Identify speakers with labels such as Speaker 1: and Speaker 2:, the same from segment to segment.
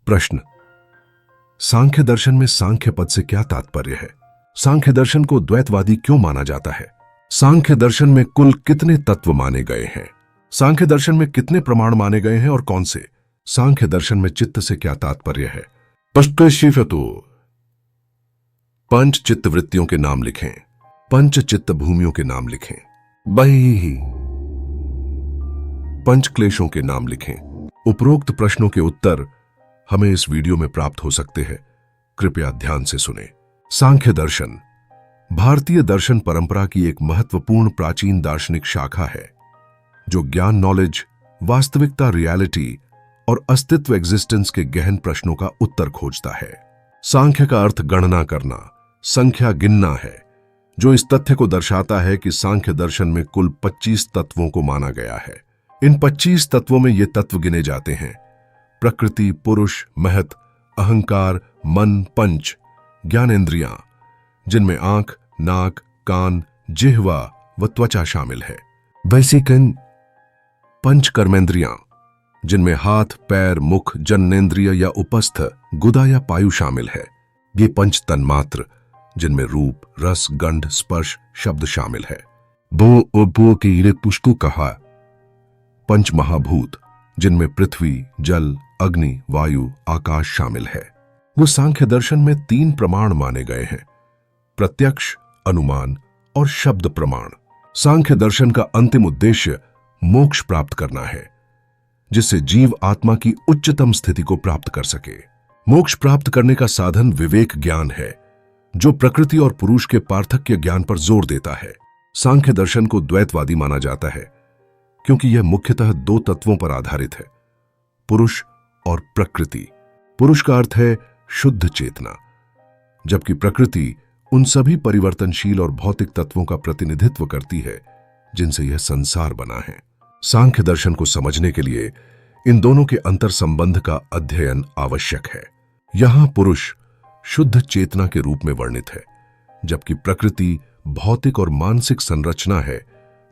Speaker 1: प्रश्न, सांख्य दर्शन में सांख्य पद से क्या तात्पर्य है? सांख्य दर्शन को द्वैतवादी क्यों माना जाता है? सांख्य दर्शन में कुल कितने तत्व माने गए हैं? सांख्य दर्शन में कितने प्रमाण माने गए हैं और कौन से? सांख्य दर्शन में चित्त से क्या तात्पर्य है? पश्चिफतो पंच चित्त वृत्तियों के नाम लिखें। पंच चित्त भूमियों के नाम लिखें। बही पंच क्लेशों के नाम लिखें। उपरोक्त प्रश्नों के उत्तर हमें इस वीडियो में प्राप्त हो सकते हैं। कृपया ध्यान से सुने। सांख्य दर्शन भारतीय दर्शन परंपरा की एक महत्वपूर्ण प्राचीन दार्शनिक शाखा है जो ज्ञान, नॉलेज, वास्तविकता, रियलिटी और अस्तित्व, एग्जिस्टेंस के गहन प्रश्नों का उत्तर खोजता है। सांख्य का अर्थ गणना करना, संख्या गिनना है, जो इस तथ्य को दर्शाता है कि सांख्य दर्शन में कुल 25 तत्वों को माना गया है। इन 25 तत्वों में ये तत्व गिने जाते हैं: प्रकृति, पुरुष, महत, अहंकार, मन, पंच, ज्ञानेंद्रियां, जिनमें आंख, नाक, कान, जिह्वा व त्वचा शामिल है। वैसिकन पंच कर्मेंद्रियां, जिनमें हाथ, पैर, मुख, जननेंद्रिय या उपस्थ, गुदा या पायु शामिल है। ये पंच तन्मात्र, जिनमें रूप, रस, गंध, स्पर्श, शब्द शामिल है। बो के पुष्टु कहा पंच महाभूत, जिनमें पृथ्वी, जल, अग्नि, वायु, आकाश शामिल है। वो सांख्य दर्शन में 3 प्रमाण माने गए हैं: प्रत्यक्ष, अनुमान और शब्द प्रमाण। सांख्य दर्शन का अंतिम उद्देश्य मोक्ष प्राप्त करना है, जिससे जीव आत्मा की उच्चतम स्थिति को प्राप्त कर सके। मोक्ष प्राप्त करने का साधन विवेक ज्ञान है, जो प्रकृति और पुरुष के पार्थक्य ज्ञान पर जोर देता है। सांख्य दर्शन को द्वैतवादी माना जाता है क्योंकि यह मुख्यतः 2 तत्वों पर आधारित है: पुरुष और प्रकृति। पुरुष का अर्थ है शुद्ध चेतना, जबकि प्रकृति उन सभी परिवर्तनशील और भौतिक तत्वों का प्रतिनिधित्व करती है जिनसे यह संसार बना है। सांख्य दर्शन को समझने के लिए इन दोनों के अंतर संबंध का अध्ययन आवश्यक है। यहां पुरुष शुद्ध चेतना के रूप में वर्णित है, जबकि प्रकृति भौतिक और मानसिक संरचना है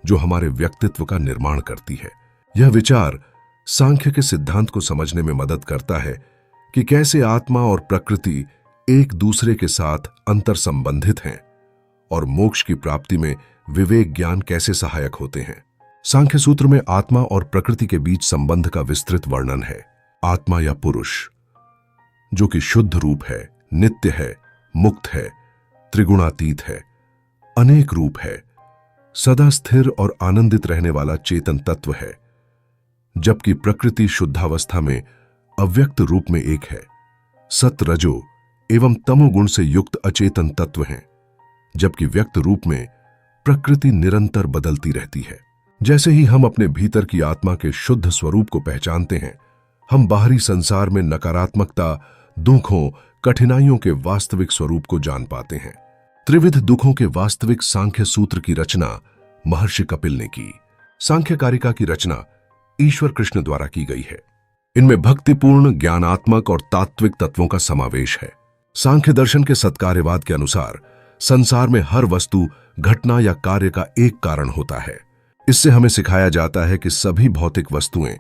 Speaker 1: जो हमारे व्यक्तित्व का निर्माण करती है। यह विचार सांख्य के सिद्धांत को समझने में मदद करता है कि कैसे आत्मा और प्रकृति एक दूसरे के साथ अंतर संबंधित हैं और मोक्ष की प्राप्ति में विवेक ज्ञान कैसे सहायक होते हैं। सांख्य सूत्र में आत्मा और प्रकृति के बीच संबंध का विस्तृत वर्णन है। आत्मा या पुरुष, जो कि शुद्ध रूप है, नित्य है, मुक्त है, त्रिगुणातीत है, अनेक रूप है, सदा स्थिर और आनंदित रहने वाला चेतन तत्व है, जबकि प्रकृति शुद्धावस्था में अव्यक्त रूप में एक है। सत, रजो एवं तमोगुण से युक्त अचेतन तत्व हैं, जबकि व्यक्त रूप में प्रकृति निरंतर बदलती रहती है। जैसे ही हम अपने भीतर की आत्मा के शुद्ध स्वरूप को पहचानते हैं, हम बाहरी संसार में नकारात्मकता, दुखों, कठिनाइयों के वास्तविक स्वरूप को जान पाते हैं। त्रिविध दुखों के वास्तविक सांख्य सूत्र की रचना महर्षि कपिल ने की। सांख्य कारिका की रचना ईश्वर कृष्ण द्वारा की गई है। इनमें भक्तिपूर्ण, ज्ञानात्मक और तात्विक तत्वों का समावेश है। सांख्य दर्शन के सत्कार्यवाद के अनुसार संसार में हर वस्तु, घटना या कार्य का एक कारण होता है। इससे हमें सिखाया जाता है कि सभी भौतिक वस्तुएं,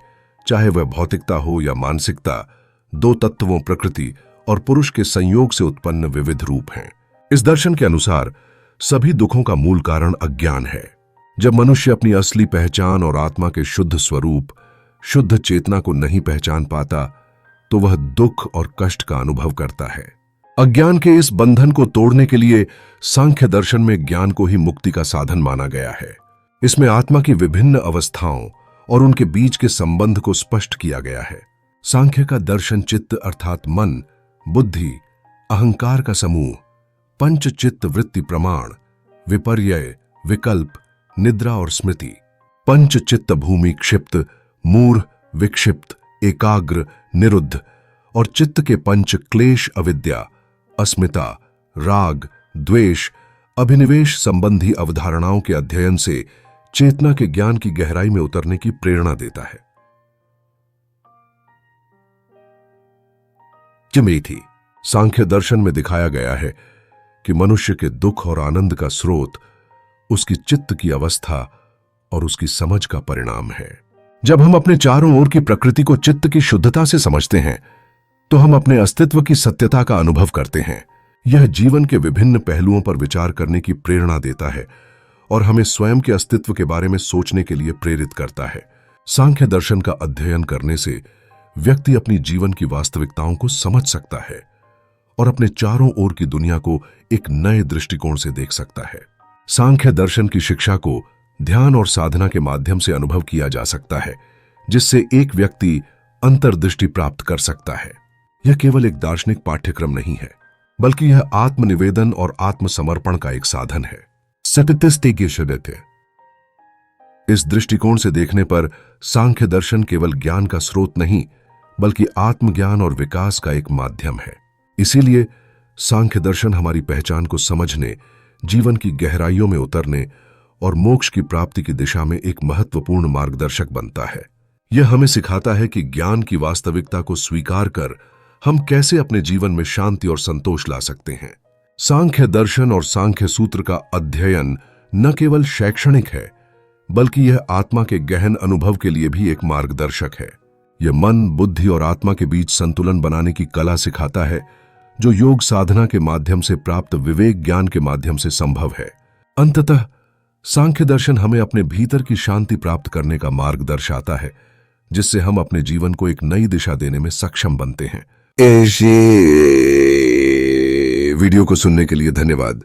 Speaker 1: चाहे वह भौतिकता हो या मानसिकता, 2 तत्वों प्रकृति और पुरुष के संयोग से उत्पन्न विविध रूप हैं। इस दर्शन के अनुसार सभी दुखों का मूल कारण अज्ञान है। जब मनुष्य अपनी असली पहचान और आत्मा के शुद्ध स्वरूप, शुद्ध चेतना को नहीं पहचान पाता, तो वह दुख और कष्ट का अनुभव करता है। अज्ञान के इस बंधन को तोड़ने के लिए सांख्य दर्शन में ज्ञान को ही मुक्ति का साधन माना गया है। इसमें आत्मा की विभिन्न अवस्थाओं और उनके बीच के संबंध को स्पष्ट किया गया है। सांख्य का दर्शन चित्त अर्थात मन, बुद्धि, अहंकार का समूह, पंच चित्त वृत्ति प्रमाण, विपर्यय, विकल्प, निद्रा और स्मृति, पंच चित्त भूमि क्षिप्त, मूढ़, विक्षिप्त, एकाग्र, निरुद्ध और चित्त के पंच क्लेश, अविद्या, अस्मिता, राग, द्वेष, अभिनिवेश संबंधी अवधारणाओं के अध्ययन से चेतना के ज्ञान की गहराई में उतरने की प्रेरणा देता है। चिमेथी सांख्य दर्शन में दिखाया गया है कि मनुष्य के दुख और आनंद का स्रोत उसकी चित्त की अवस्था और उसकी समझ का परिणाम है। जब हम अपने चारों ओर की प्रकृति को चित्त की शुद्धता से समझते हैं, तो हम अपने अस्तित्व की सत्यता का अनुभव करते हैं। यह जीवन के विभिन्न पहलुओं पर विचार करने की प्रेरणा देता है और हमें स्वयं के अस्तित्व के बारे में सोचने के लिए प्रेरित करता है। सांख्य दर्शन का अध्ययन करने से व्यक्ति अपनी जीवन की वास्तविकताओं को समझ सकता है और अपने चारों ओर की दुनिया को एक नए दृष्टिकोण से देख सकता है। सांख्य दर्शन की शिक्षा को ध्यान और साधना के माध्यम से अनुभव किया जा सकता है, जिससे एक व्यक्ति अंतर्दृष्टि प्राप्त कर सकता है। यह केवल एक दार्शनिक पाठ्यक्रम नहीं है, बल्कि यह आत्मनिवेदन और आत्मसमर्पण का एक साधन है। इस दृष्टिकोण से देखने पर सांख्य दर्शन केवल ज्ञान का स्रोत नहीं, बल्कि आत्मज्ञान और विकास का एक माध्यम है। इसीलिए सांख्य दर्शन हमारी पहचान को समझने, जीवन की गहराइयों में उतरने और मोक्ष की प्राप्ति की दिशा में एक महत्वपूर्ण मार्गदर्शक बनता है। यह हमें सिखाता है कि ज्ञान की वास्तविकता को स्वीकार कर हम कैसे अपने जीवन में शांति और संतोष ला सकते हैं। सांख्य दर्शन और सांख्य सूत्र का अध्ययन न केवल शैक्षणिक है, बल्कि यह आत्मा के गहन अनुभव के लिए भी एक मार्गदर्शक है। यह मन, बुद्धि और आत्मा के बीच संतुलन बनाने की कला सिखाता है, जो योग साधना के माध्यम से प्राप्त विवेक ज्ञान के माध्यम से संभव है। अंततः सांख्य दर्शन हमें अपने भीतर की शांति प्राप्त करने का मार्ग दर्शाता है, जिससे हम अपने जीवन को एक नई दिशा देने में सक्षम बनते हैं। ऐसे वीडियो को सुनने के लिए धन्यवाद।